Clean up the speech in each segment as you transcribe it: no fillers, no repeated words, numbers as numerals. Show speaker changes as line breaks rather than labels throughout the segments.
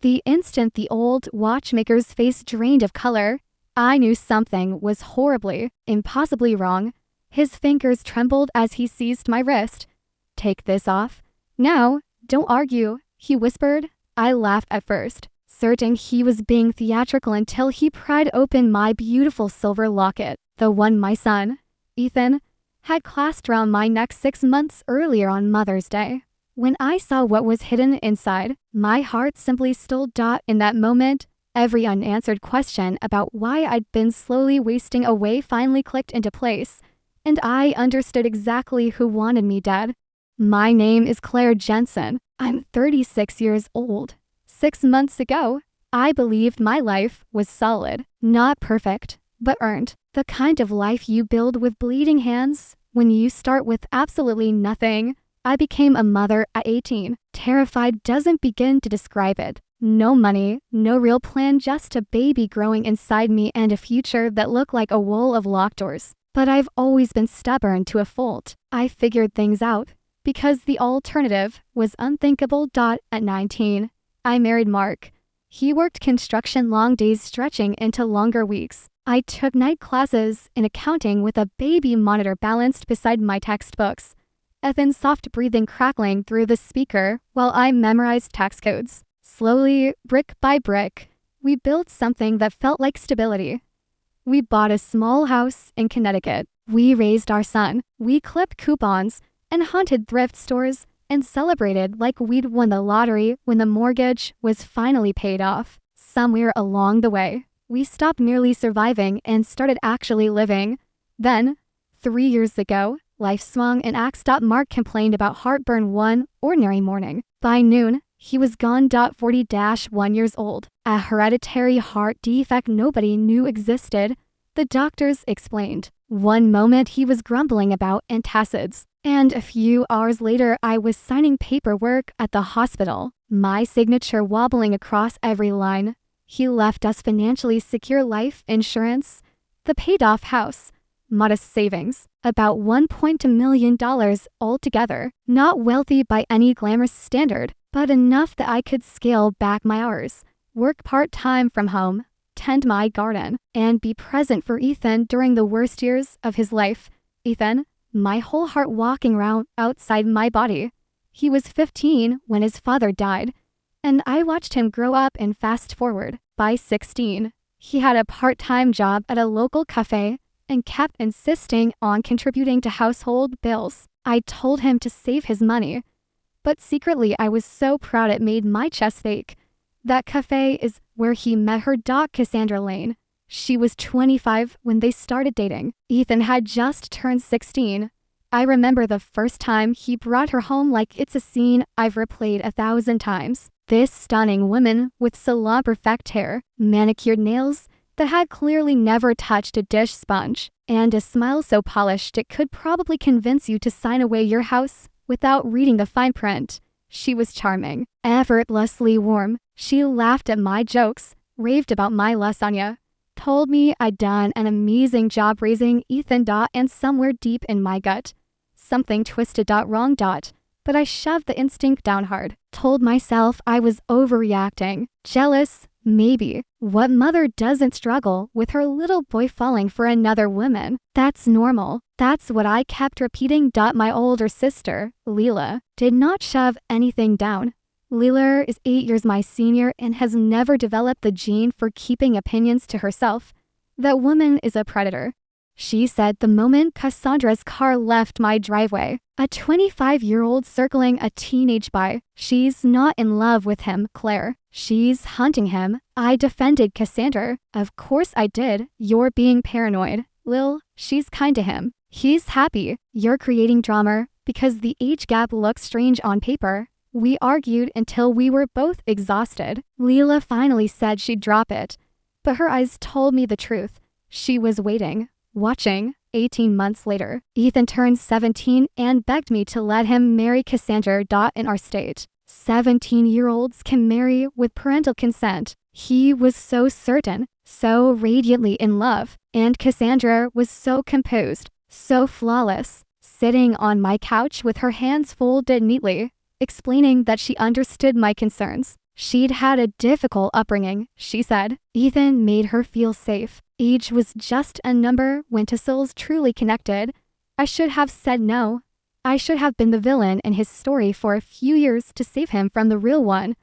The instant the old watchmaker's face drained of color, I knew something was horribly, impossibly wrong. His fingers trembled as he seized my wrist. "Take this off. Now, don't argue," he whispered. I laughed at first, certain he was being theatrical until he pried open my beautiful silver locket, the one my son, Ethan, had clasped around my neck 6 months earlier on Mother's Day. When I saw what was hidden inside, my heart simply stood. In that moment, every unanswered question about why I'd been slowly wasting away finally clicked into place, and I understood exactly who wanted me dead. My name is Claire Jensen. I'm 36 years old. 6 months ago, I believed my life was solid, not perfect, but earned. The kind of life you build with bleeding hands when you start with absolutely nothing. I became a mother at 18. Terrified doesn't begin to describe it. No money, no real plan, just a baby growing inside me and a future that looked like a wall of locked doors. But I've always been stubborn to a fault. I figured things out, because the alternative was unthinkable. At 19, I married Mark. He worked construction, long days stretching into longer weeks. I took night classes in accounting with a baby monitor balanced beside my textbooks. Ethan's soft breathing crackling through the speaker while I memorized tax codes. Slowly, brick by brick, we built something that felt like stability. We bought a small house in Connecticut. We raised our son. We clipped coupons and haunted thrift stores and celebrated like we'd won the lottery when the mortgage was finally paid off. Somewhere along the way, we stopped merely surviving and started actually living. Then, 3 years ago, life swung an axe. Mark complained about heartburn one ordinary morning. By noon, he was gone. 40-1 years old. A hereditary heart defect nobody knew existed, the doctors explained. One moment he was grumbling about antacids, and a few hours later I was signing paperwork at the hospital, my signature wobbling across every line. He left us financially secure life insurance, the paid-off house, modest savings, about $1.2 million altogether. Not wealthy by any glamorous standard, but enough that I could scale back my hours, work part-time from home, tend my garden, and be present for Ethan during the worst years of his life. Ethan, my whole heart walking around outside my body. He was 15 when his father died, and I watched him grow up and fast forward. By 16, he had a part-time job at a local cafe and kept insisting on contributing to household bills. I told him to save his money, but secretly I was so proud it made my chest ache. That cafe is where he met her. Cassandra Lane. She was 25 when they started dating. Ethan had just turned 16. I remember the first time he brought her home like it's a scene I've replayed 1,000 times. This stunning woman with salon-perfect hair, manicured nails that had clearly never touched a dish sponge, and a smile so polished it could probably convince you to sign away your house without reading the fine print. She was charming, effortlessly warm. She laughed at my jokes, raved about my lasagna, told me I'd done an amazing job raising Ethan. And somewhere deep in my gut, something twisted. Wrong. But I shoved the instinct down hard, told myself I was overreacting, jealous, maybe. What mother doesn't struggle with her little boy falling for another woman? That's normal. That's what I kept repeating. My older sister, Leela, did not shove anything down. Leela is 8 years my senior and has never developed the gene for keeping opinions to herself. That woman is a predator. She said the moment Cassandra's car left my driveway, a 25-year-old circling a teenage boy. She's not in love with him, Claire. She's hunting him. I defended Cassandra. Of course I did. You're being paranoid. Lil, she's kind to him. He's happy. You're creating drama because the age gap looks strange on paper. We argued until we were both exhausted. Leela finally said she'd drop it, but her eyes told me the truth. She was waiting, watching. 18 months later, Ethan turned 17 and begged me to let him marry Cassandra. In our state, 17-year-olds can marry with parental consent. He was so certain, so radiantly in love, and Cassandra was so composed, so flawless, sitting on my couch with her hands folded neatly, explaining that she understood my concerns. She'd had a difficult upbringing, she said. Ethan made her feel safe. Age was just a number when two souls truly connected. I should have said no. I should have been the villain in his story for a few years to save him from the real one.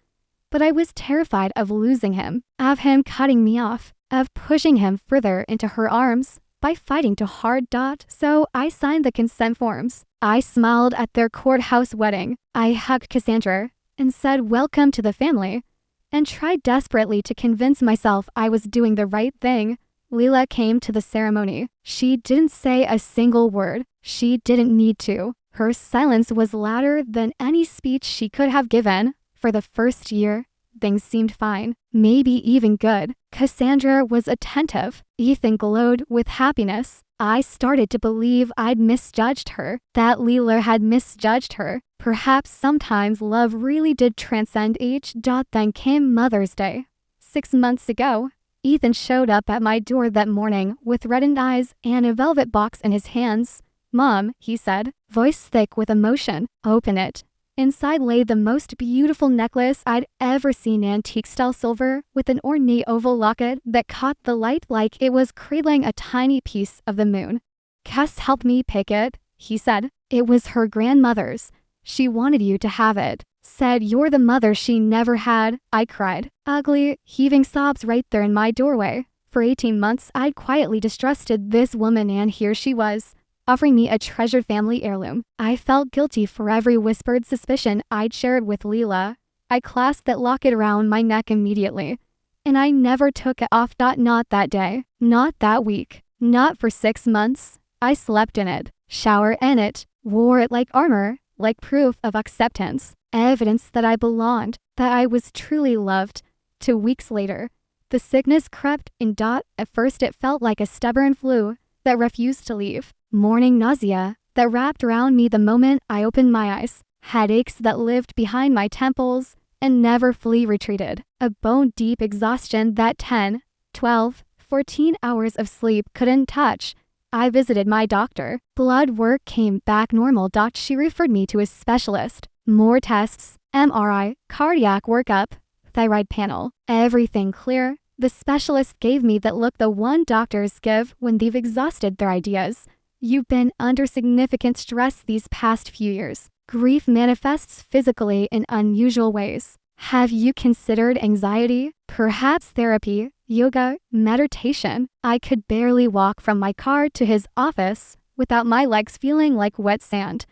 But I was terrified of losing him, of him cutting me off, of pushing him further into her arms by fighting too hard. So I signed the consent forms. I smiled at their courthouse wedding. I hugged Cassandra and said welcome to the family, and tried desperately to convince myself I was doing the right thing. Leila came to the ceremony. She didn't say a single word. She didn't need to. Her silence was louder than any speech she could have given. For the first year, things seemed fine, maybe even good. Cassandra was attentive. Ethan glowed with happiness. I started to believe I'd misjudged her, that Leila had misjudged her. Perhaps sometimes love really did transcend age. Then came Mother's Day. 6 months ago, Ethan showed up at my door that morning with reddened eyes and a velvet box in his hands. "Mom," he said, voice thick with emotion, "open it." Inside lay the most beautiful necklace I'd ever seen, antique-style silver with an ornate oval locket that caught the light like it was cradling a tiny piece of the moon. "Cass helped me pick it," he said. "It was her grandmother's. She wanted you to have it. Said you're the mother she never had." I cried. Ugly, heaving sobs right there in my doorway. For 18 months, I'd quietly distrusted this woman, and here she was, offering me a treasured family heirloom. I felt guilty for every whispered suspicion I'd shared with Leila. I clasped that locket around my neck immediately, and I never took it off. Not that day, not that week, not for 6 months. I slept in it, showered in it, wore it like armor, like proof of acceptance, evidence that I belonged, that I was truly loved. 2 weeks later, the sickness crept in. At first it felt like a stubborn flu that refused to leave. Morning nausea that wrapped around me the moment I opened my eyes. Headaches that lived behind my temples and never fully retreated. A bone-deep exhaustion that 10, 12, 14 hours of sleep couldn't touch. I visited my doctor. Blood work came back normal. She referred me to a specialist. More tests, MRI, cardiac workup, thyroid panel, everything clear. The specialist gave me that look the one doctors give when they've exhausted their ideas. "You've been under significant stress these past few years. Grief manifests physically in unusual ways. Have you considered anxiety? Perhaps therapy, yoga, meditation?" I could barely walk from my car to his office without my legs feeling like wet sand.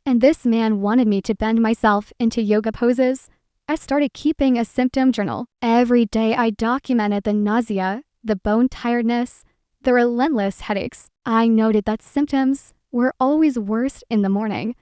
And this man wanted me to bend myself into yoga poses. I started keeping a symptom journal. Every day I documented the nausea, the bone tiredness, the relentless headaches. I noted that symptoms were always worst in the morning,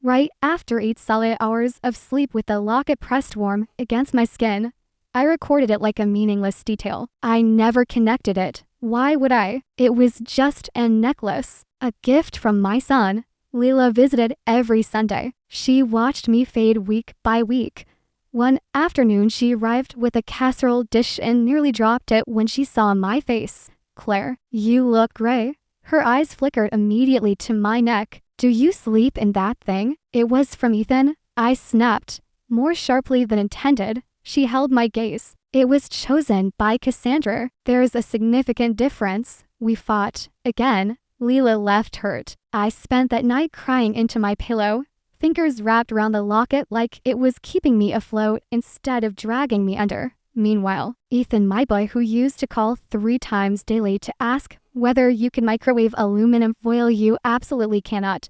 right after 8 solid hours of sleep with the locket pressed warm against my skin. I recorded it like a meaningless detail. I never connected it. Why would I? It was just a necklace, a gift from my son. Leila visited every Sunday. She watched me fade week by week. One afternoon she arrived with a casserole dish and nearly dropped it when she saw my face. "Claire, you look gray." Her eyes flickered immediately to my neck. "Do you sleep in that thing?" It was from Ethan. I snapped, more sharply than intended. She held my gaze. "It was chosen by Cassandra. There's a significant difference. We fought. Again." Leila left hurt. I spent that night crying into my pillow, fingers wrapped around the locket like it was keeping me afloat instead of dragging me under. Meanwhile, Ethan, my boy who used to call 3 times daily to ask whether you could microwave aluminum foil, you absolutely cannot,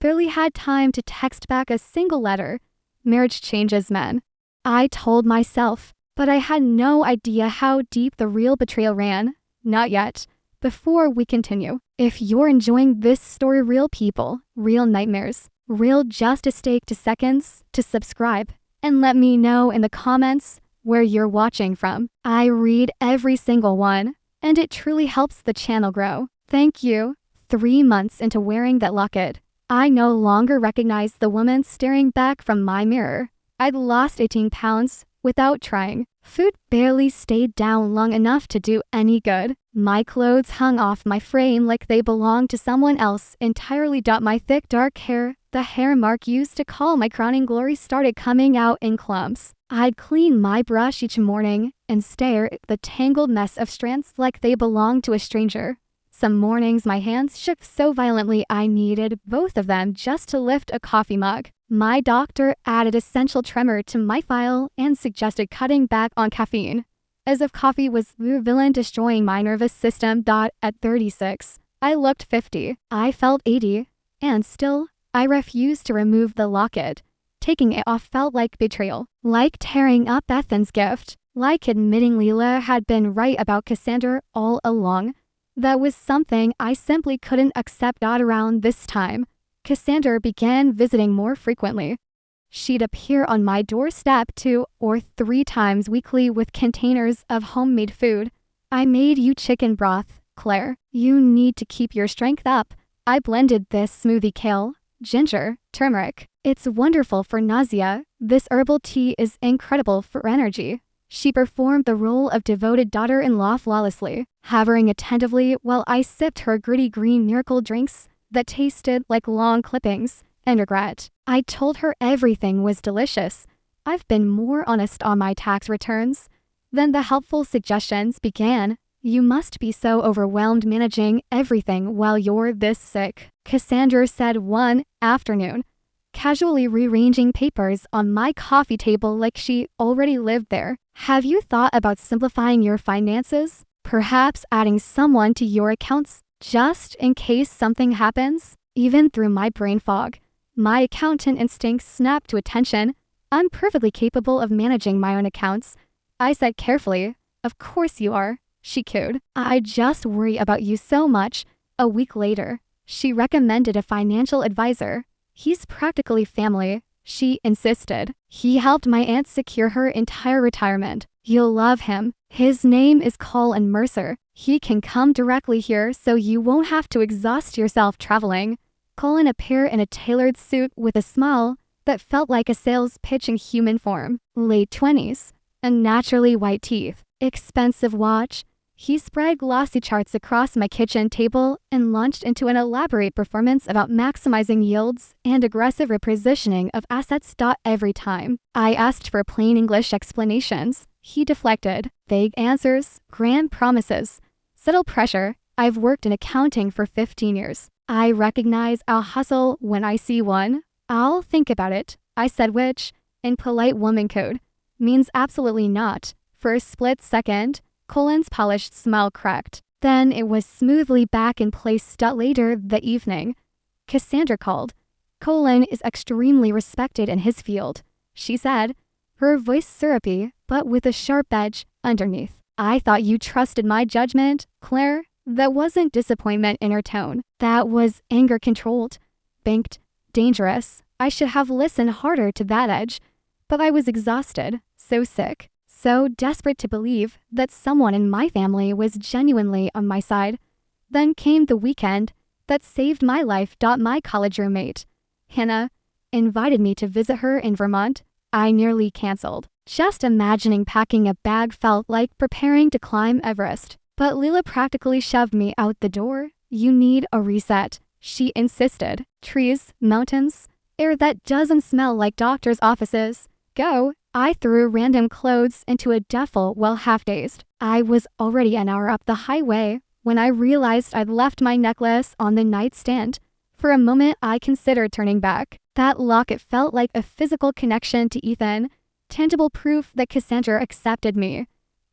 barely had time to text back a single letter. Marriage changes men, I told myself, but I had no idea how deep the real betrayal ran. Not yet. Before we continue, if you're enjoying this story, real people, real nightmares, real justice, take 2 seconds to subscribe and let me know in the comments where you're watching from. I read every single one, and it truly helps the channel grow. Thank you. 3 months into wearing that locket, I no longer recognized the woman staring back from my mirror. I'd lost 18 pounds, without trying. Food barely stayed down long enough to do any good. My clothes hung off my frame like they belonged to someone else entirely. My thick dark hair, the hair Mark used to call my crowning glory, started coming out in clumps. I'd clean my brush each morning and stare at the tangled mess of strands like they belonged to a stranger. Some mornings my hands shook so violently I needed both of them just to lift a coffee mug. My doctor added essential tremor to my file and suggested cutting back on caffeine, as if coffee was the villain destroying my nervous system. At 36, I looked 50. I felt 80, and still, I refused to remove the locket. Taking it off felt like betrayal, like tearing up Ethan's gift, like admitting Leela had been right about Cassandra all along. That was something I simply couldn't accept. Around this time, Cassandra began visiting more frequently. She'd appear on my doorstep 2 or 3 times weekly with containers of homemade food. "I made you chicken broth, Claire. You need to keep your strength up. I blended this smoothie: kale, ginger, turmeric. It's wonderful for nausea. This herbal tea is incredible for energy." She performed the role of devoted daughter-in-law flawlessly, hovering attentively while I sipped her gritty green miracle drinks that tasted like long clippings and regret. I told her everything was delicious. I've been more honest on my tax returns. Then the helpful suggestions began. "You must be so overwhelmed managing everything while you're this sick," Cassandra said one afternoon, casually rearranging papers on my coffee table like she already lived there. "Have you thought about simplifying your finances? Perhaps adding someone to your accounts just in case something happens?" Even through my brain fog, my accountant instincts snapped to attention. "I'm perfectly capable of managing my own accounts," I said carefully. "Of course you are," she cooed. "I just worry about you so much." A week later, she recommended a financial advisor. "He's practically family," she insisted. "He helped my aunt secure her entire retirement. You'll love him. His name is Colin Mercer. He can come directly here so you won't have to exhaust yourself traveling." Colin appeared in a tailored suit with a smile that felt like a sales pitch in human form. Late 20s, and naturally white teeth. Expensive watch. He spread glossy charts across my kitchen table and launched into an elaborate performance about maximizing yields and aggressive repositioning of assets. Every time I asked for plain English explanations, he deflected. Vague answers, grand promises, subtle pressure. "I've worked in accounting for 15 years. I recognize I'll hustle when I see one. I'll think about it," I said, which, in polite woman code, means absolutely not. For a split second, Colin's polished smile cracked. Then it was smoothly back in place. Later that evening, Cassandra called. "Colin is extremely respected in his field," she said, her voice syrupy, but with a sharp edge underneath. "I thought you trusted my judgment, Claire." That wasn't disappointment in her tone. That was anger, controlled, banked, dangerous. I should have listened harder to that edge. But I was exhausted, so sick, so desperate to believe that someone in my family was genuinely on my side. Then came the weekend that saved my life. My college roommate, Hannah, invited me to visit her in Vermont. I nearly canceled. Just imagining packing a bag felt like preparing to climb Everest. But Leela practically shoved me out the door. "You need a reset," she insisted. "Trees, mountains, air that doesn't smell like doctors' offices. Go." I threw random clothes into a duffel while half-dazed. I was already an hour up the highway when I realized I'd left my necklace on the nightstand. For a moment, I considered turning back. That locket felt like a physical connection to Ethan, tangible proof that Cassandra accepted me.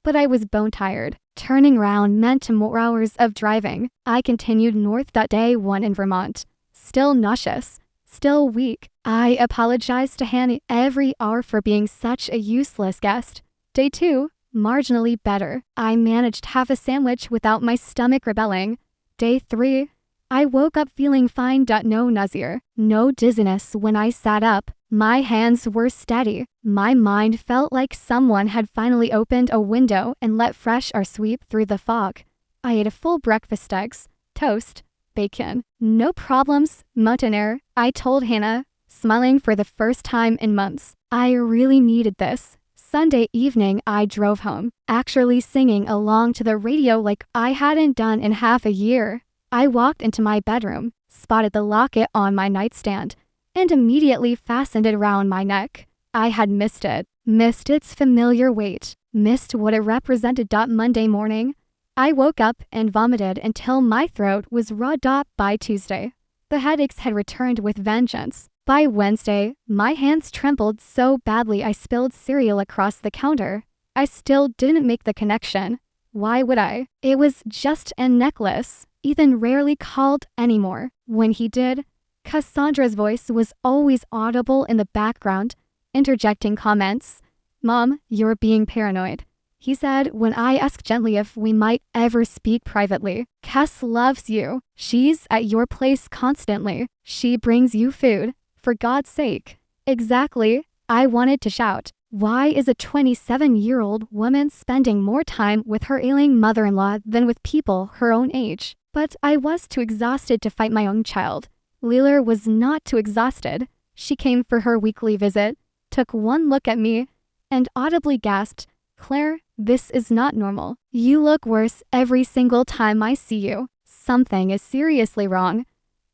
But I was bone-tired. Turning around meant more hours of driving. I continued north. Day 1 in Vermont. Still nauseous. Still weak. I apologized to Hannah every hour for being such a useless guest. Day 2, marginally better. I managed half a sandwich without my stomach rebelling. Day 3, I woke up feeling fine. No nausea, no dizziness when I sat up. My hands were steady. My mind felt like someone had finally opened a window and let fresh air sweep through the fog. I ate a full breakfast: eggs, toast, bacon. "No problems, mountain air," I told Hannah, smiling for the first time in months. I really needed this. Sunday evening I drove home, actually singing along to the radio like I hadn't done in half a year. I walked into my bedroom, spotted the locket on my nightstand, and immediately fastened it around my neck. I had missed it, missed its familiar weight, missed what it represented. Monday morning, I woke up and vomited until my throat was raw. By Tuesday, the headaches had returned with vengeance. By Wednesday, my hands trembled so badly I spilled cereal across the counter. I still didn't make the connection. Why would I? It was just a necklace. Ethan rarely called anymore. When he did, Cassandra's voice was always audible in the background, interjecting comments. "Mom, you're being paranoid," he said when I asked gently if we might ever speak privately. "Cass loves you. She's at your place constantly. She brings you food. For God's sake." Exactly, I wanted to shout. Why is a 27-year-old woman spending more time with her ailing mother-in-law than with people her own age? But I was too exhausted to fight my own child. Leela was not too exhausted. She came for her weekly visit, took one look at me, and audibly gasped, "Claire, this is not normal. You look worse every single time I see you. Something is seriously wrong."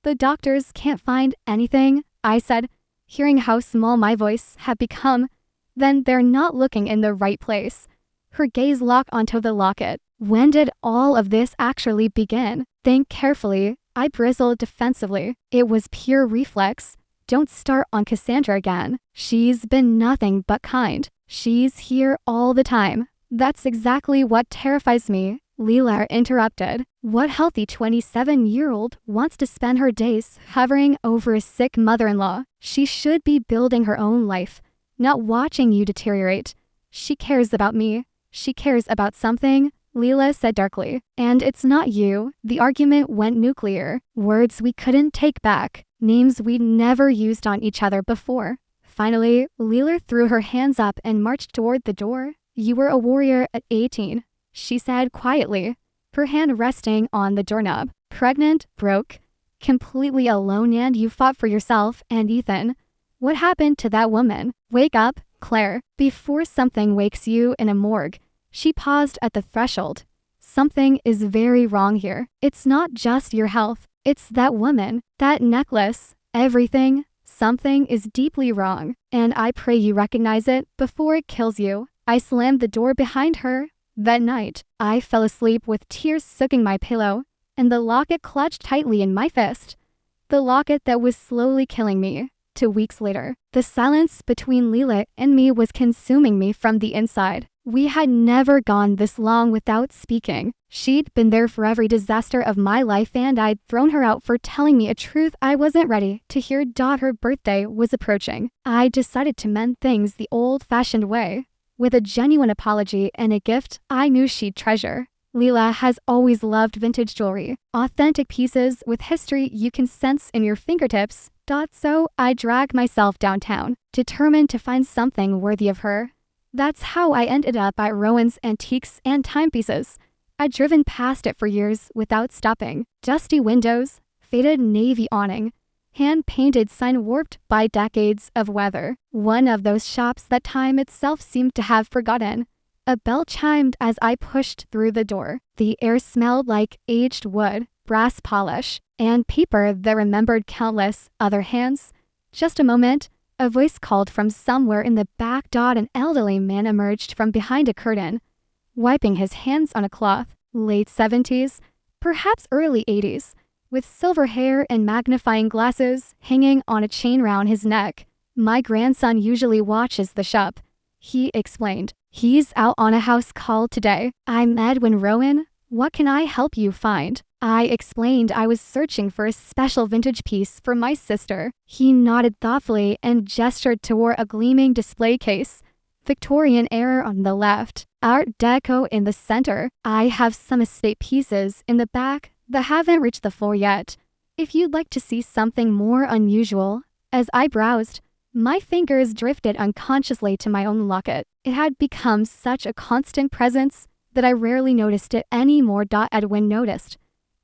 "The doctors can't find anything," I said, hearing how small my voice had become. "Then they're not looking in the right place." Her gaze locked onto the locket. When did all of this actually begin? Think carefully. I bristled defensively. It was pure reflex. Don't start on Cassandra again. She's been nothing but kind. She's here all the time. That's exactly what terrifies me, Leela interrupted. What healthy 27-year-old wants to spend her days hovering over a sick mother-in-law? She should be building her own life, not watching you deteriorate. She cares about me. She cares about something, Leela said darkly. And it's not you. The argument went nuclear. Words we couldn't take back. Names we'd never used on each other before. Finally, Leela threw her hands up and marched toward the door. "You were a warrior at 18, she said quietly, her hand resting on the doorknob. "Pregnant, broke, completely alone, and you fought for yourself and Ethan. What happened to that woman? Wake up, Claire, before something wakes you in a morgue." She paused at the threshold. "Something is very wrong here. It's not just your health. It's that woman, that necklace, everything. Something is deeply wrong, and I pray you recognize it before it kills you." I slammed the door behind her. That night, I fell asleep with tears soaking my pillow, and the locket clutched tightly in my fist. The locket that was slowly killing me. 2 weeks later, the silence between Leela and me was consuming me from the inside. We had never gone this long without speaking. She'd been there for every disaster of my life, and I'd thrown her out for telling me a truth I wasn't ready to hear. Her birthday was approaching. I decided to mend things the old-fashioned way, with a genuine apology and a gift I knew she'd treasure. Leela has always loved vintage jewelry, authentic pieces with history you can sense in your fingertips. So I dragged myself downtown, determined to find something worthy of her. That's how I ended up at Rowan's Antiques and Timepieces. I'd driven past it for years without stopping. Dusty windows, faded navy awning, hand-painted sign warped by decades of weather. One of those shops that time itself seemed to have forgotten. A bell chimed as I pushed through the door. The air smelled like aged wood, brass polish, and paper that remembered countless other hands. Just a moment, a voice called from somewhere in the back. An elderly man emerged from behind a curtain, wiping his hands on a cloth. Late 70s, perhaps early 80s, with silver hair and magnifying glasses hanging on a chain round his neck. "My grandson usually watches the shop," he explained. "He's out on a house call today. I'm Edwin Rowan. What can I help you find?" I explained I was searching for a special vintage piece for my sister. He nodded thoughtfully and gestured toward a gleaming display case. Victorian era on the left, Art Deco in the center. I have some estate pieces in the back that haven't reached the floor yet, if you'd like to see something more unusual. As I browsed, my fingers drifted unconsciously to my own locket. It had become such a constant presence that I rarely noticed it anymore. Edwin noticed.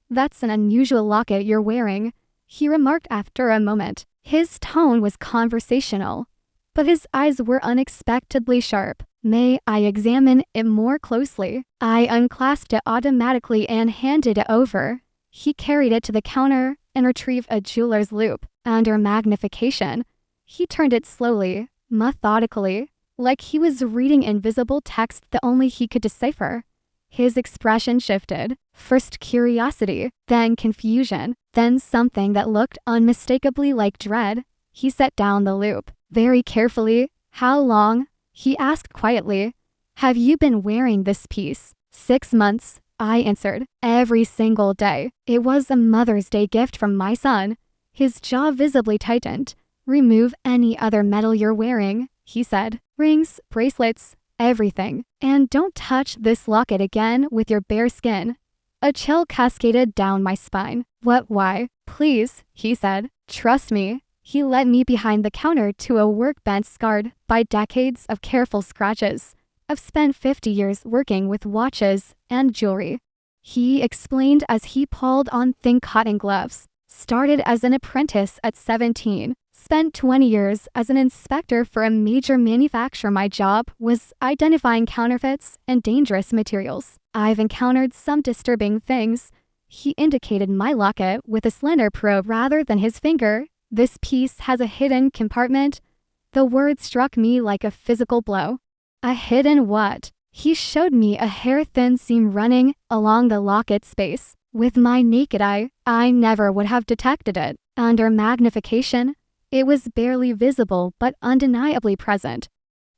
"That's an unusual locket you're wearing," he remarked after a moment. His tone was conversational, but his eyes were unexpectedly sharp. May I examine it more closely? I unclasped it automatically and handed it over. He carried it to the counter and retrieved a jeweler's loupe. Under magnification, he turned it slowly, methodically, like he was reading invisible text that only he could decipher. His expression shifted. First curiosity, then confusion, then something that looked unmistakably like dread. He set down the loupe very carefully. How long? He asked quietly. Have you been wearing this piece? 6 months, I answered. Every single day. It was a Mother's Day gift from my son. His jaw visibly tightened. Remove any other metal you're wearing, he said. Rings, bracelets, everything. And don't touch this locket again with your bare skin. A chill cascaded down my spine. What, why? Please, he said. Trust me. He led me behind the counter to a workbench scarred by decades of careful scratches. I've spent 50 years working with watches and jewelry, he explained as he pulled on thin cotton gloves. Started as an apprentice at 17. Spent 20 years as an inspector for a major manufacturer. My job was identifying counterfeits and dangerous materials. I've encountered some disturbing things. He indicated my locket with a slender probe rather than his finger. This piece has a hidden compartment. The word struck me like a physical blow. A hidden what? He showed me a hair-thin seam running along the locket space. With my naked eye, I never would have detected it. Under magnification, it was barely visible but undeniably present.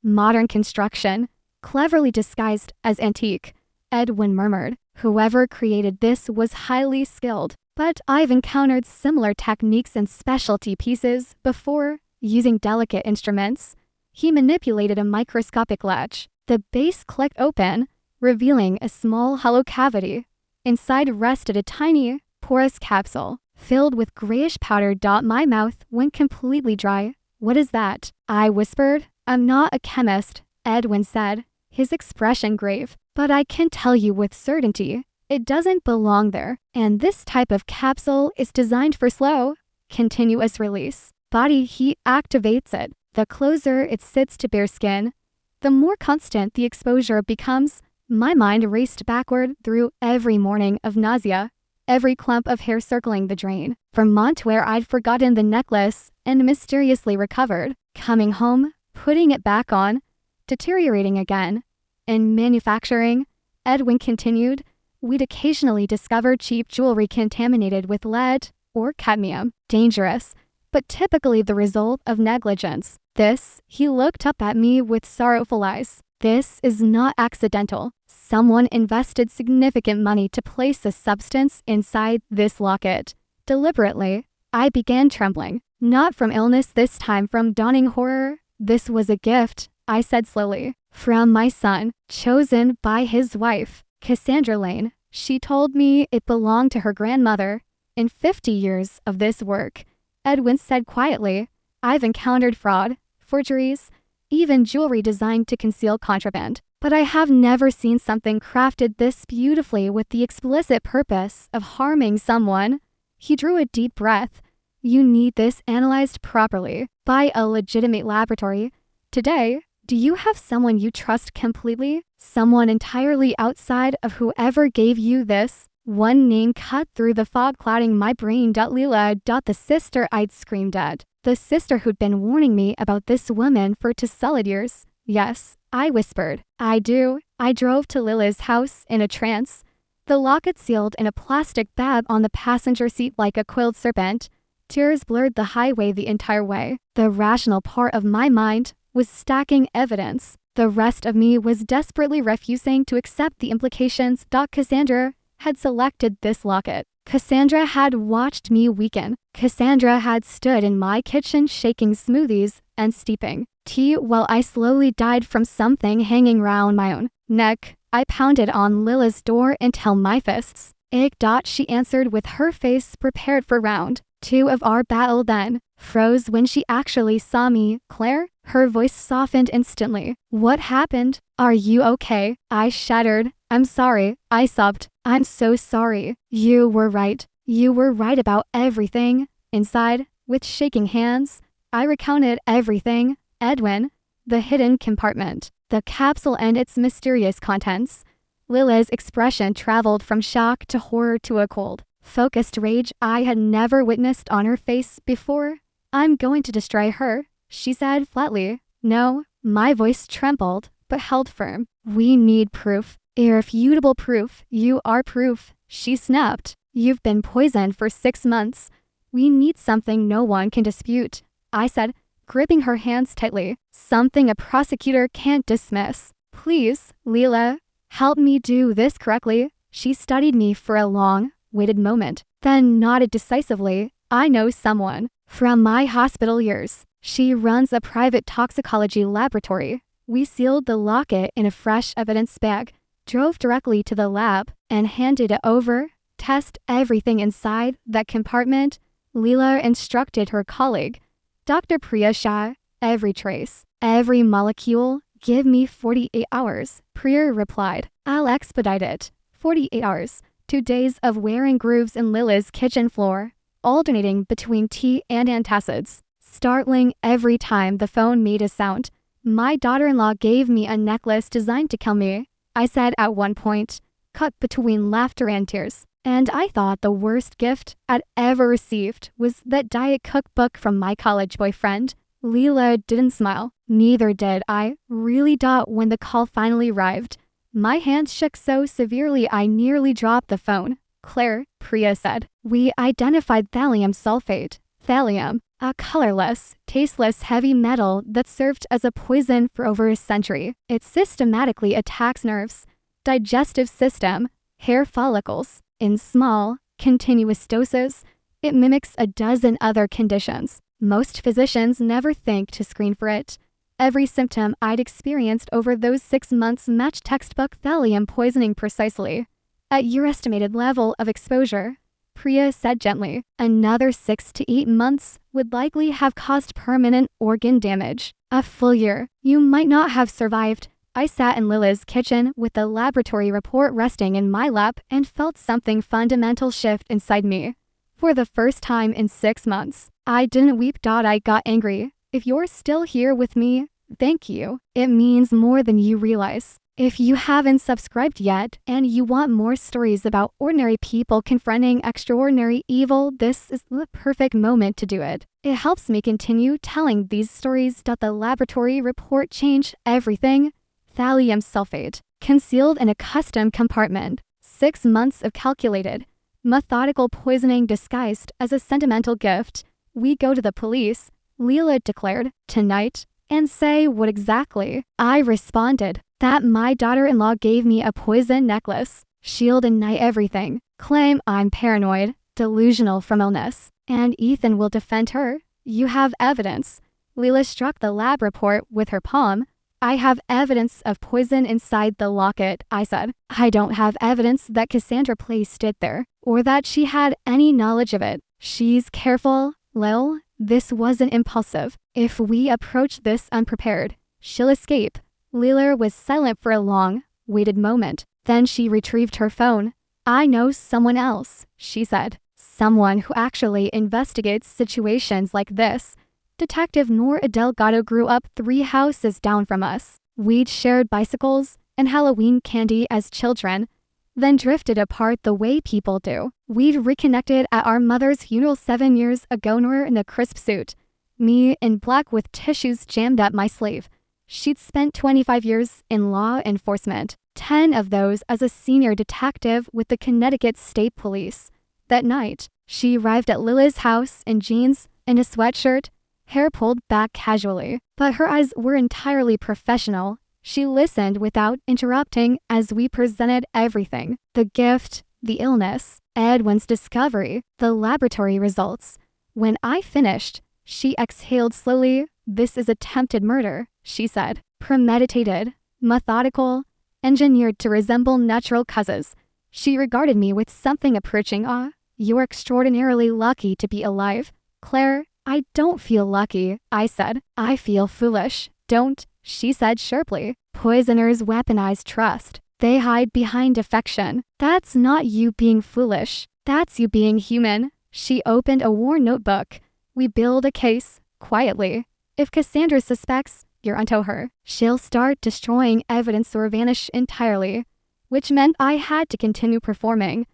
Modern construction, cleverly disguised as antique, Edwin murmured. Whoever created this was highly skilled, but I've encountered similar techniques in specialty pieces before. Using delicate instruments, he manipulated a microscopic latch. The base clicked open, revealing a small hollow cavity. Inside rested a tiny, porous capsule, filled with grayish powder. My mouth went completely dry. What is that? I whispered. I'm not a chemist, Edwin said, his expression grave. But I can tell you with certainty, it doesn't belong there. And this type of capsule is designed for slow, continuous release. Body heat activates it. The closer it sits to bare skin, the more constant the exposure becomes. My mind raced backward through every morning of nausea, every clump of hair circling the drain. From Montware I'd forgotten the necklace and mysteriously recovered. Coming home, putting it back on, deteriorating again. In manufacturing, Edwin continued, we'd occasionally discover cheap jewelry contaminated with lead or cadmium. Dangerous, but typically the result of negligence. This, he looked up at me with sorrowful eyes. This is not accidental. Someone invested significant money to place a substance inside this locket. Deliberately, I began trembling. Not from illness this time, from dawning horror. This was a gift, I said slowly, from my son, chosen by his wife, Cassandra Lane. She told me it belonged to her grandmother. In 50 years of this work, Edwin said quietly, I've encountered fraud, forgeries, even jewelry designed to conceal contraband. But I have never seen something crafted this beautifully with the explicit purpose of harming someone. He drew a deep breath. You need this analyzed properly by a legitimate laboratory. Today, do you have someone you trust completely? Someone entirely outside of whoever gave you this? One name cut through the fog clouding my brain. Leela. The sister I'd screamed at. The sister who'd been warning me about this woman for 2 solid years. Yes, I whispered. I do. I drove to Lila's house in a trance. The locket sealed in a plastic bag on the passenger seat like a coiled serpent. Tears blurred the highway the entire way. The rational part of my mind was stacking evidence. The rest of me was desperately refusing to accept the implications. Cassandra had selected this locket. Cassandra had watched me weaken. Cassandra had stood in my kitchen shaking smoothies and steeping tea while I slowly died from something hanging round my own neck. I pounded on Lila's door until my fists ached. She answered with her face prepared for round 2 of our battle, then froze when she actually saw me. Claire? Her voice softened instantly. What happened? Are you okay? I shattered. I'm sorry, I sobbed. I'm so sorry. You were right. You were right about everything. Inside, with shaking hands, I recounted everything. Edwin, The hidden compartment. The capsule and its mysterious contents. Lila's expression traveled from shock to horror to a cold, focused rage I had never witnessed on her face before. "I'm going to destroy her," she said flatly. "No," my voice trembled, but held firm. "We need proof. Irrefutable proof. You are proof," she snapped. "You've been poisoned for 6 months. We need something no one can dispute," I said, gripping her hands tightly. "Something a prosecutor can't dismiss. Please, Lila, help me do this correctly." She studied me for a long, waited moment, then nodded decisively. "I know someone from my hospital years. She runs a private toxicology laboratory." We sealed the locket in a fresh evidence bag, drove directly to the lab, and handed it over. "Test everything inside that compartment," Leela instructed her colleague, Dr. Priya Shah. "Every trace, every molecule. Give me 48 hours, Priya replied. "I'll expedite it." 48 hours. 2 days of wearing grooves in Lila's kitchen floor, alternating between tea and antacids. Startling every time the phone made a sound. "My daughter-in-law gave me a necklace designed to kill me," I said at one point, cut between laughter and tears. "And I thought the worst gift I'd ever received was that diet cookbook from my college boyfriend." Leela didn't smile. Neither did I. Really. When the call finally arrived, my hands shook so severely I nearly dropped the phone. "Claire," Priya said, "we identified thallium sulfate." Thallium, a colorless, tasteless heavy metal that served as a poison for over a century. It systematically attacks nerves, digestive system, hair follicles. In small, continuous doses, it mimics a dozen other conditions. Most physicians never think to screen for it. Every symptom I'd experienced over those 6 months matched textbook thallium poisoning precisely. "At your estimated level of exposure," Priya said gently, "another 6 to 8 months would likely have caused permanent organ damage. A full year, you might not have survived." I sat in Lila's kitchen with the laboratory report resting in my lap and felt something fundamental shift inside me. For the first time in 6 months, I didn't weep. I got angry. "If you're still here with me, thank you. It means more than you realize." If you haven't subscribed yet and you want more stories about ordinary people confronting extraordinary evil, this is the perfect moment to do it. It helps me continue telling these stories. The laboratory report changed everything. Thallium sulfate, concealed in a custom compartment. 6 months of calculated, methodical poisoning disguised as a sentimental gift. "We go to the police," Leela declared, "tonight." "And say what exactly?" I responded. "That my daughter-in-law gave me a poison necklace, shield and night everything. Claim I'm paranoid, delusional from illness, and Ethan will defend her." "You have evidence." Leela struck the lab report with her palm. "I have evidence of poison inside the locket," I said. "I don't have evidence that Cassandra placed it there, or that she had any knowledge of it. She's careful, Lil. This wasn't impulsive. If we approach this unprepared, she'll escape." Leela was silent for a long, waited moment. Then she retrieved her phone. "I know someone else," she said. "Someone who actually investigates situations like this." Detective Noor Delgado grew up 3 houses down from us. We'd shared bicycles and Halloween candy as children, then drifted apart the way people do. We'd reconnected at our mother's funeral 7 years ago. Noor in a crisp suit, me in black with tissues jammed up my sleeve. She'd spent 25 years in law enforcement, 10 of those as a senior detective with the Connecticut State Police. That night, she arrived at Lila's house in jeans and a sweatshirt, hair pulled back casually, but her eyes were entirely professional. She listened without interrupting as we presented everything: the gift, the illness, Edwin's discovery, the laboratory results. When I finished, she exhaled slowly. "This is attempted murder," she said. "Premeditated, methodical, engineered to resemble natural causes." She regarded me with something approaching awe. "You're extraordinarily lucky to be alive, Claire." "I don't feel lucky," I said. "I feel foolish." "Don't," she said sharply. "Poisoners weaponize trust. They hide behind affection. That's not you being foolish. That's you being human." She opened a worn notebook. "We build a case, quietly. If Cassandra suspects, you're onto her. She'll start destroying evidence or vanish entirely, which meant I had to continue performing.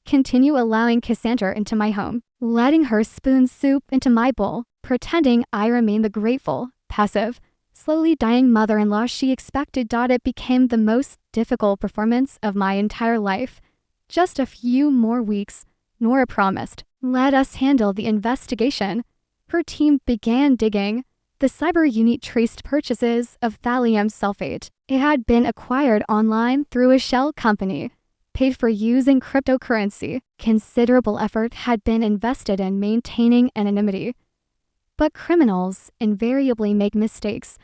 Continue allowing Cassandra into my home, letting her spoon soup into my bowl, pretending I remain the grateful, passive, slowly dying mother-in-law she expected. It became the most difficult performance of my entire life. Just a few more weeks, Nora promised. Let us handle the investigation. Her team began digging. The cyber unit traced purchases of thallium sulfate. It had been acquired online through a shell company, paid for using cryptocurrency. Considerable effort had been invested in maintaining anonymity. But criminals invariably make mistakes.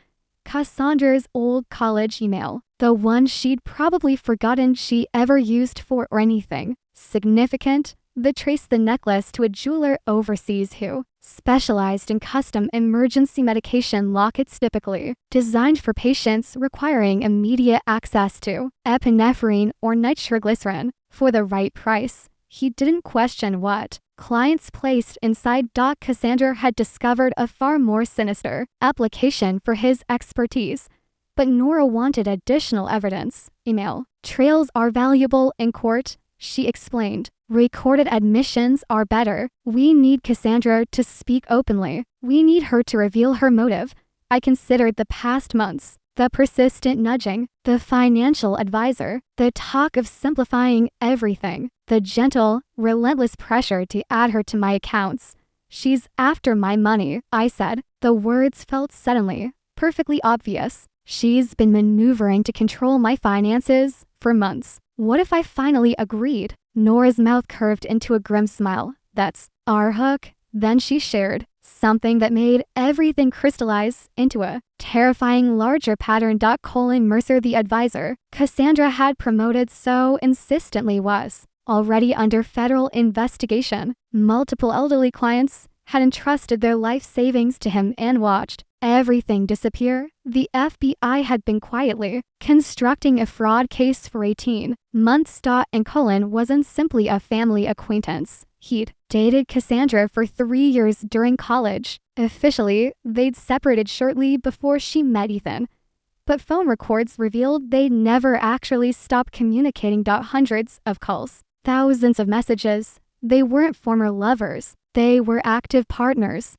Cassandra's old college email, the one she'd probably forgotten she ever used for anything significant, that traced the necklace to a jeweler overseas who specialized in custom emergency medication lockets typically designed for patients requiring immediate access to epinephrine or nitroglycerin for the right price. He didn't question what clients placed inside. Cassandra had discovered a far more sinister application for his expertise, but Nora wanted additional evidence. Email trails are valuable in court, she explained. Recorded admissions are better. We need Cassandra to speak openly. We need her to reveal her motive. I considered the past months, the persistent nudging, the financial advisor, the talk of simplifying everything, the gentle, relentless pressure to add her to my accounts. She's after my money, I said. The words felt suddenly perfectly obvious. She's been maneuvering to control my finances for months. What if I finally agreed? Nora's mouth curved into a grim smile. That's our hook. Then she shared something that made everything crystallize into a terrifying larger pattern. Colin Mercer, the advisor Cassandra had promoted so insistently, was already under federal investigation. Multiple elderly clients had entrusted their life savings to him and watched everything disappear. The FBI had been quietly constructing a fraud case for 18 months. And Colin wasn't simply a family acquaintance. He'd dated Cassandra for 3 years during college. Officially, they'd separated shortly before she met Ethan, but phone records revealed they'd never actually stopped communicating. Hundreds of calls, thousands of messages. They weren't former lovers. They were active partners.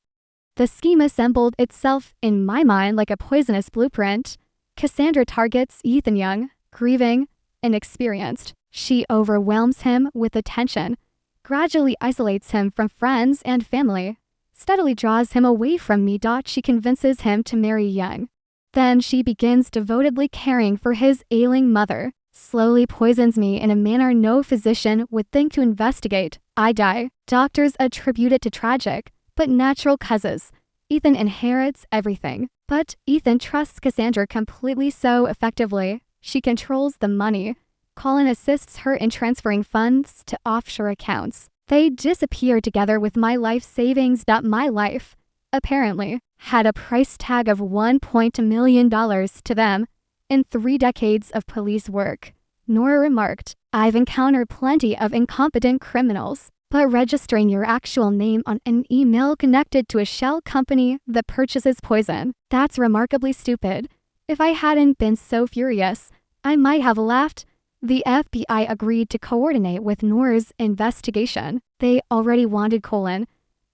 The scheme assembled itself in my mind like a poisonous blueprint. Cassandra targets Ethan young, grieving, inexperienced. She overwhelms him with attention, gradually isolates him from friends and family, steadily draws him away from me. She convinces him to marry young. Then she begins devotedly caring for his ailing mother, slowly poisons me in a manner no physician would think to investigate. I die. Doctors attribute it to tragic, but natural causes. Ethan inherits everything. But Ethan trusts Cassandra completely, so effectively, she controls the money. Colin assists her in transferring funds to offshore accounts. They disappear together with my life savings. My life, apparently, had a price tag of $1 million to them in 3 decades of police work. Nora remarked, I've encountered plenty of incompetent criminals, but registering your actual name on an email connected to a shell company that purchases poison, that's remarkably stupid. If I hadn't been so furious, I might have laughed. The FBI agreed to coordinate with Nora's investigation. They already wanted Colin.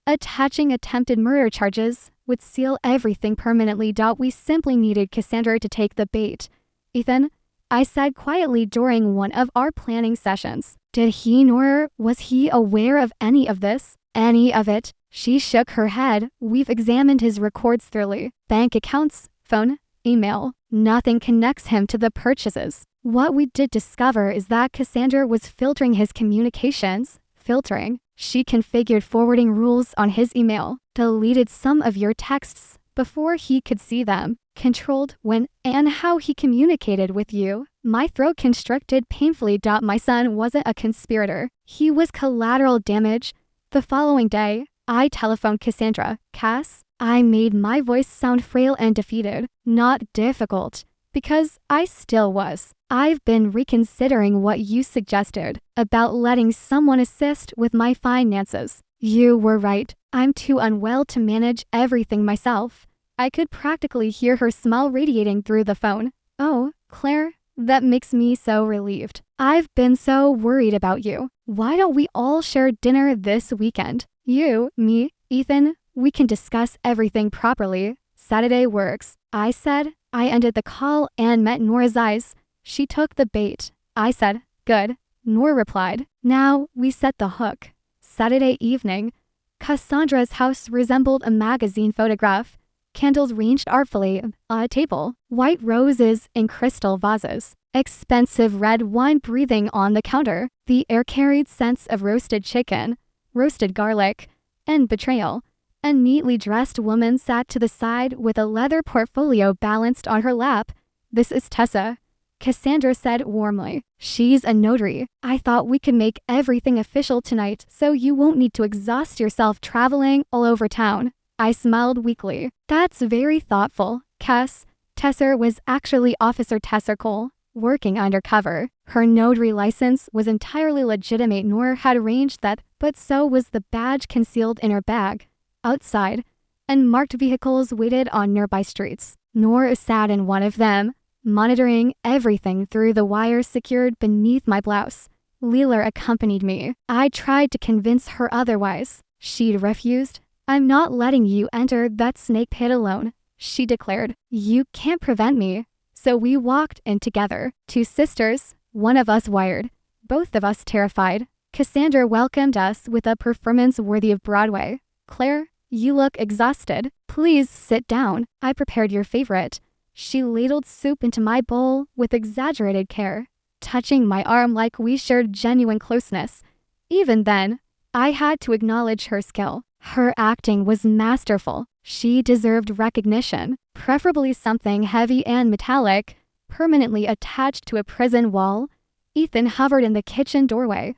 Attaching attempted murder charges would seal everything permanently. We simply needed Cassandra to take the bait. Ethan, I said quietly during one of our planning sessions. Did he, Nora, was he aware of any of this? Any of it? She shook her head. We've examined his records thoroughly. Bank accounts, phone, email. Nothing connects him to the purchases. What we did discover is that Cassandra was filtering his communications. Filtering. She configured forwarding rules on his email, deleted some of your texts before he could see them, controlled when and how he communicated with you. My throat constricted painfully. My son wasn't a conspirator. He was collateral damage. The following day, I telephoned Cassandra. Cass, I made my voice sound frail and defeated, not difficult, because I still was. I've been reconsidering what you suggested about letting someone assist with my finances. You were right. I'm too unwell to manage everything myself. I could practically hear her smile radiating through the phone. "Oh, Claire, that makes me so relieved. I've been so worried about you. Why don't we all share dinner this weekend? You, me, Ethan, we can discuss everything properly. Saturday works," I said. I ended the call and met Nora's eyes. She took the bait. I said, "Good." Nora replied, "Now we set the hook." Saturday evening, Cassandra's house resembled a magazine photograph. Candles ranged artfully on a table, white roses in crystal vases, expensive red wine breathing on the counter. The air carried scents of roasted chicken, roasted garlic, and betrayal. A neatly dressed woman sat to the side with a leather portfolio balanced on her lap. "This is Tessa," Cassandra said warmly. "She's a notary. I thought we could make everything official tonight so you won't need to exhaust yourself traveling all over town." I smiled weakly. "That's very thoughtful, Cass." Tessa was actually Officer Tessa Cole, working undercover. Her notary license was entirely legitimate. Nora had arranged that, but so was the badge concealed in her bag. Outside, unmarked vehicles waited on nearby streets. Nora sat in one of them, monitoring everything through the wires secured beneath my blouse. Leela accompanied me. I tried to convince her otherwise. She'd refused. "I'm not letting you enter that snake pit alone," she declared. "You can't prevent me." So we walked in together. Two sisters, one of us wired, both of us terrified. Cassandra welcomed us with a performance worthy of Broadway. "Claire, you look exhausted. Please sit down. I prepared your favorite." She ladled soup into my bowl with exaggerated care, touching my arm like we shared genuine closeness. Even then, I had to acknowledge her skill. Her acting was masterful. She deserved recognition, preferably something heavy and metallic, permanently attached to a prison wall. Ethan hovered in the kitchen doorway.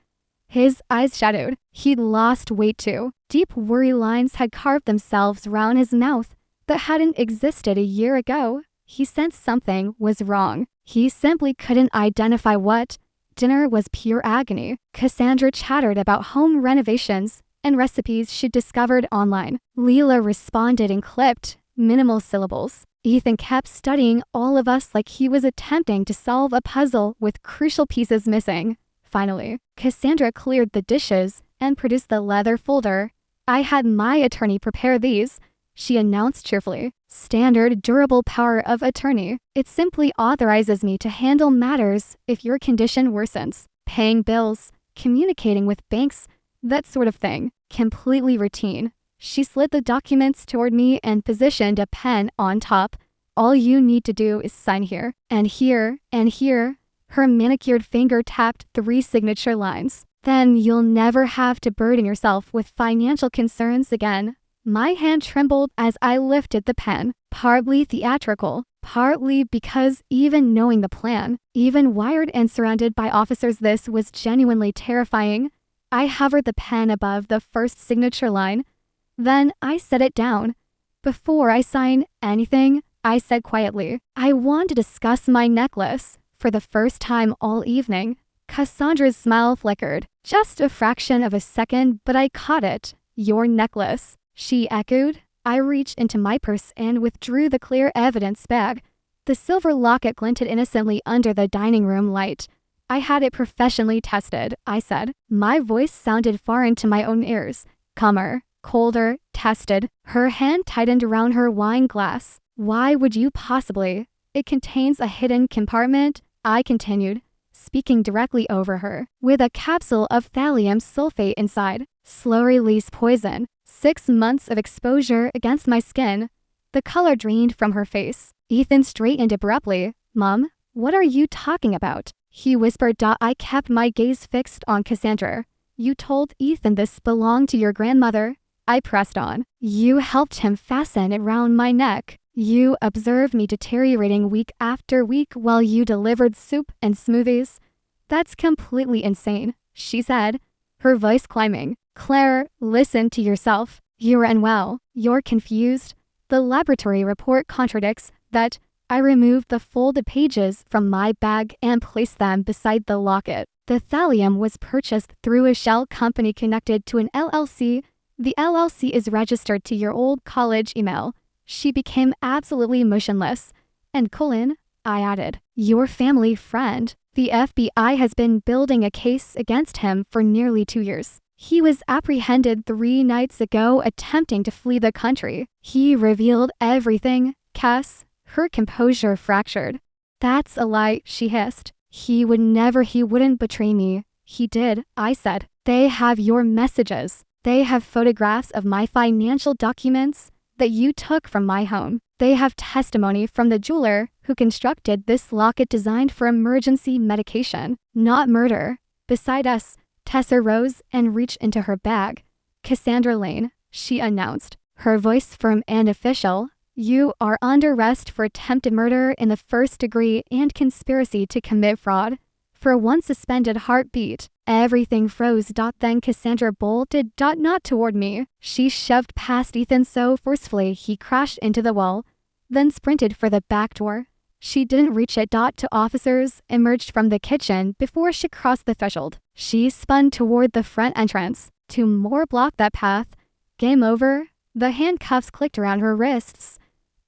His eyes shadowed. He'd lost weight too. Deep worry lines had carved themselves round his mouth that hadn't existed a year ago. He sensed something was wrong. He simply couldn't identify what. Dinner was pure agony. Cassandra chattered about home renovations and recipes she'd discovered online. Leela responded in clipped, minimal syllables. Ethan kept studying all of us like he was attempting to solve a puzzle with crucial pieces missing. Finally, Cassandra cleared the dishes and produced the leather folder. "I had my attorney prepare these," she announced cheerfully. "Standard durable power of attorney. It simply authorizes me to handle matters if your condition worsens. Paying bills, communicating with banks, that sort of thing. Completely routine." She slid the documents toward me and positioned a pen on top. "All you need to do is sign here, and here, and here." Her manicured finger tapped 3 signature lines. "Then you'll never have to burden yourself with financial concerns again." My hand trembled as I lifted the pen, partly theatrical, partly because even knowing the plan, even wired and surrounded by officers, this was genuinely terrifying. I hovered the pen above the first signature line. Then I set it down. "Before I sign anything," I said quietly, "I want to discuss my necklace." For the first time all evening, Cassandra's smile flickered. Just a fraction of a second, but I caught it. "Your necklace," she echoed. I reached into my purse and withdrew the clear evidence bag. The silver locket glinted innocently under the dining room light. "I had it professionally tested," I said. My voice sounded foreign to my own ears. "Calmer, colder, tested." Her hand tightened around her wine glass. "Why would you possibly? It contains a hidden compartment," I continued, speaking directly over her, "with a capsule of thallium sulfate inside. Slow-release poison. 6 months of exposure against my skin." The color drained from her face. Ethan straightened abruptly. "Mom, what are you talking about?" he whispered. I kept my gaze fixed on Cassandra. "You told Ethan this belonged to your grandmother." I pressed on. "You helped him fasten it round my neck. You observed me deteriorating week after week while you delivered soup and smoothies." "That's completely insane," she said, her voice climbing. "Claire, listen to yourself. You're unwell. You're confused. The laboratory report contradicts that." I removed the folded pages from my bag and placed them beside the locket. "The thallium was purchased through a shell company connected to an LLC. The LLC is registered to your old college email," She became absolutely motionless. And Colin, I added, your family friend. The FBI has been building a case against him for nearly 2 years. He was apprehended 3 nights ago attempting to flee the country. He revealed everything. Cass, her composure fractured. That's a lie, she hissed. He wouldn't betray me. He did, I said. They have your messages. They have photographs of my financial documents that you took from my home. They have testimony from the jeweler who constructed this locket designed for emergency medication, not murder. Beside us, Tessa rose and reached into her bag. Cassandra Lane, she announced, her voice firm and official. You are under arrest for attempted murder in the 1st degree and conspiracy to commit fraud. For one suspended heartbeat, everything froze. Then Cassandra bolted. Not toward me. She shoved past Ethan so forcefully he crashed into the wall, then sprinted for the back door. She didn't reach it. Two officers emerged from the kitchen before she crossed the threshold. She spun toward the front entrance. 2 more blocked that path. Game over. The handcuffs clicked around her wrists.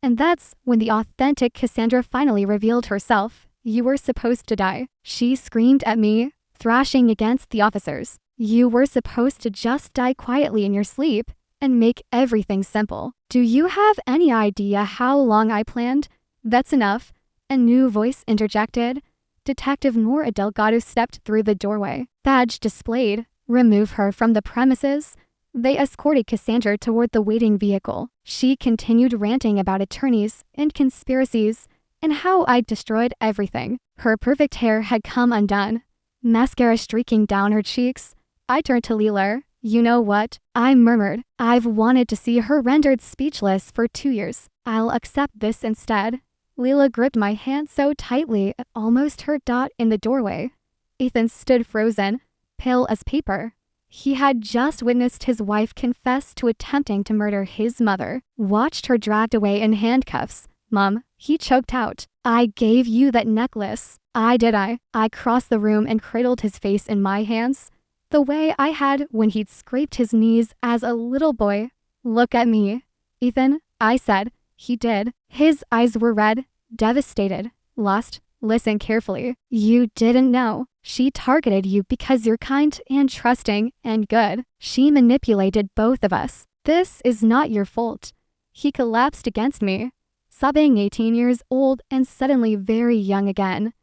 And that's when the authentic Cassandra finally revealed herself. You were supposed to die. She screamed at me, thrashing against the officers. You were supposed to just die quietly in your sleep and make everything simple. Do you have any idea how long I planned? That's enough. A new voice interjected. Detective Nora Delgado stepped through the doorway. Badge displayed. Remove her from the premises. They escorted Cassandra toward the waiting vehicle. She continued ranting about attorneys and conspiracies and how I'd destroyed everything. Her perfect hair had come undone, mascara streaking down her cheeks. I turned to Leela. You know what? I murmured. I've wanted to see her rendered speechless for 2 years. I'll accept this instead. Leela gripped my hand so tightly it almost hurt. In the doorway, Ethan stood frozen, pale as paper. He had just witnessed his wife confess to attempting to murder his mother, watched her dragged away in handcuffs. Mom, he choked out. I gave you that necklace. I did. I crossed the room and cradled his face in my hands, the way I had when he'd scraped his knees as a little boy. Look at me, Ethan, I said. He did. His eyes were red, devastated, lost. Listen carefully. You didn't know. She targeted you because you're kind and trusting and good. She manipulated both of us. This is not your fault. He collapsed against me, sobbing, 18 years old and suddenly very young again.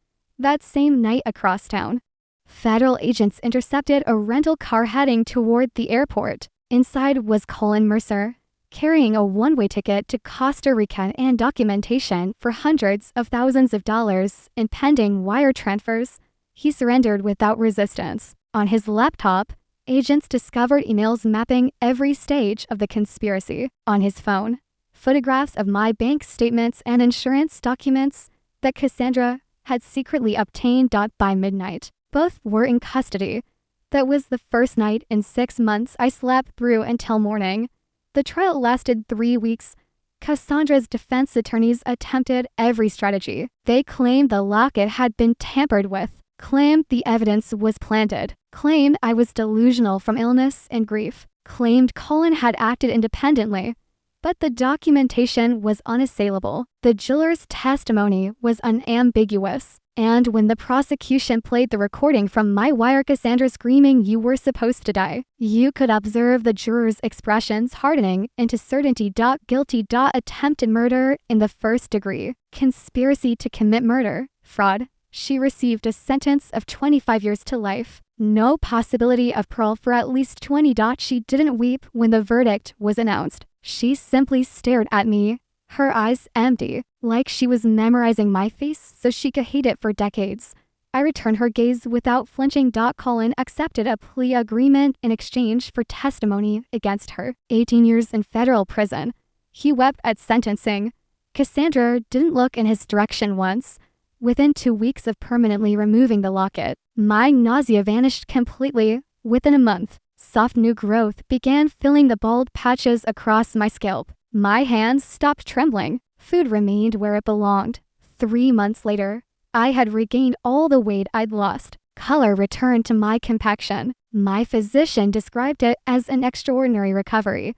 That same night across town, federal agents intercepted a rental car heading toward the airport. Inside was Colin Mercer, carrying a one-way ticket to Costa Rica and documentation for hundreds of thousands of dollars in pending wire transfers. He surrendered without resistance. On his laptop, agents discovered emails mapping every stage of the conspiracy. On his phone, photographs of my bank statements and insurance documents that Cassandra had secretly obtained. By midnight, both were in custody. That was the first night in 6 months I slept through until morning. The trial lasted 3 weeks. Cassandra's defense attorneys attempted every strategy. They claimed the locket had been tampered with, claimed the evidence was planted, claimed I was delusional from illness and grief, claimed Colin had acted independently. But the documentation was unassailable. The jeweler's testimony was unambiguous. And when the prosecution played the recording from my wire, Cassandra screaming, "You were supposed to die," you could observe the jurors' expressions hardening into certainty. Guilty. Attempted murder in the 1st degree. Conspiracy to commit murder. Fraud. She received a sentence of 25 years to life. No possibility of parole for at least 20. She didn't weep when the verdict was announced. She simply stared at me, her eyes empty, like she was memorizing my face so she could hate it for decades. I returned her gaze without flinching. Colin accepted a plea agreement in exchange for testimony against her. 18 years in federal prison. He wept at sentencing. Cassandra didn't look in his direction once. Within 2 weeks of permanently removing the locket, my nausea vanished completely. Within a month, soft new growth began filling the bald patches across my scalp. My hands stopped trembling. Food remained where it belonged. 3 months later, I had regained all the weight I'd lost. Color returned to my complexion. My physician described it as an extraordinary recovery.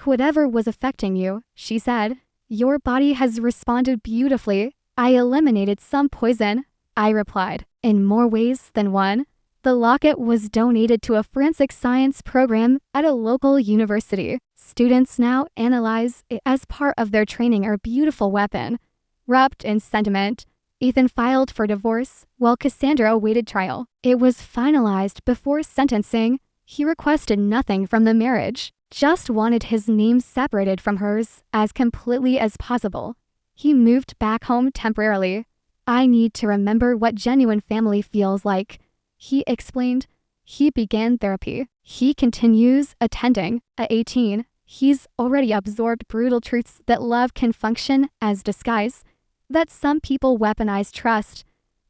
Whatever was affecting you, she said, Your body has responded beautifully. I eliminated some poison, I replied. In more ways than one. The locket was donated to a forensic science program at a local university. Students now analyze it as part of their training. A beautiful weapon. Wrapped in sentiment, Ethan filed for divorce while Cassandra awaited trial. It was finalized before sentencing. He requested nothing from the marriage, just wanted his name separated from hers as completely as possible. He moved back home temporarily. I need to remember what genuine family feels like, he explained. He began therapy. He continues attending. At 18, he's already absorbed brutal truths that love can function as disguise, that some people weaponize trust,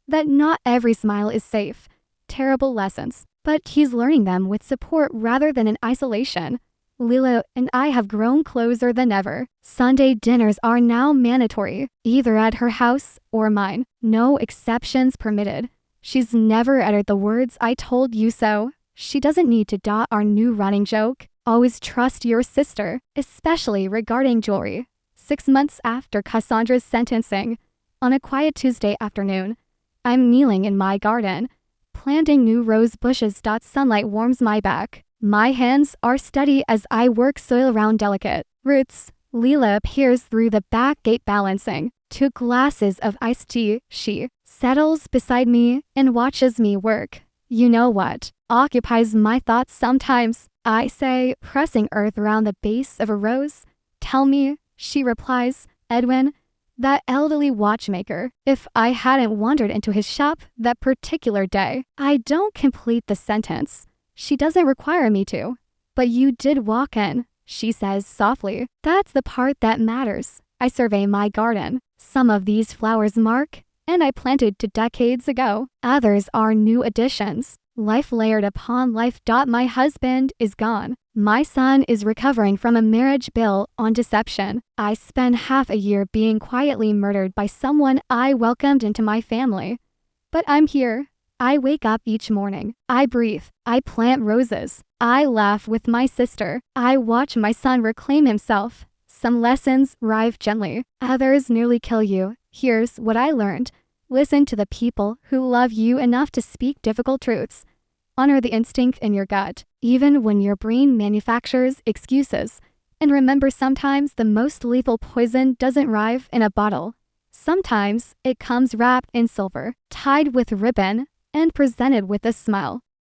that not every smile is safe. Terrible lessons, but he's learning them with support rather than in isolation. Lila and I have grown closer than ever. Sunday dinners are now mandatory, either at her house or mine. No exceptions permitted. She's never uttered the words "I told you so." She doesn't need to dot our new running joke. Always trust your sister, especially regarding jewelry. 6 months after Cassandra's sentencing, on a quiet Tuesday afternoon, I'm kneeling in my garden, planting new rose bushes. Sunlight warms my back. My hands are steady as I work soil around delicate roots. Leela appears through the back gate balancing 2 glasses of iced tea. She settles beside me and watches me work. You know what occupies my thoughts sometimes, I say, pressing earth around the base of a rose. Tell me, she replies, Edwin, that elderly watchmaker. If I hadn't wandered into his shop that particular day. I don't complete the sentence. She doesn't require me to. But you did walk in, she says softly. That's the part that matters. I survey my garden. Some of these flowers mark, and I planted 2 decades ago. Others are new additions. Life layered upon life. My husband is gone. My son is recovering from a marriage built on deception. I spent half a year being quietly murdered by someone I welcomed into my family. But I'm here. I wake up each morning. I breathe. I plant roses. I laugh with my sister. I watch my son reclaim himself. Some lessons arrive gently. Others nearly kill you. Here's what I learned. Listen to the people who love you enough to speak difficult truths. Honor the instinct in your gut, even when your brain manufactures excuses. And remember, sometimes the most lethal poison doesn't arrive in a bottle. Sometimes it comes wrapped in silver, tied with ribbon, and presented with a smile.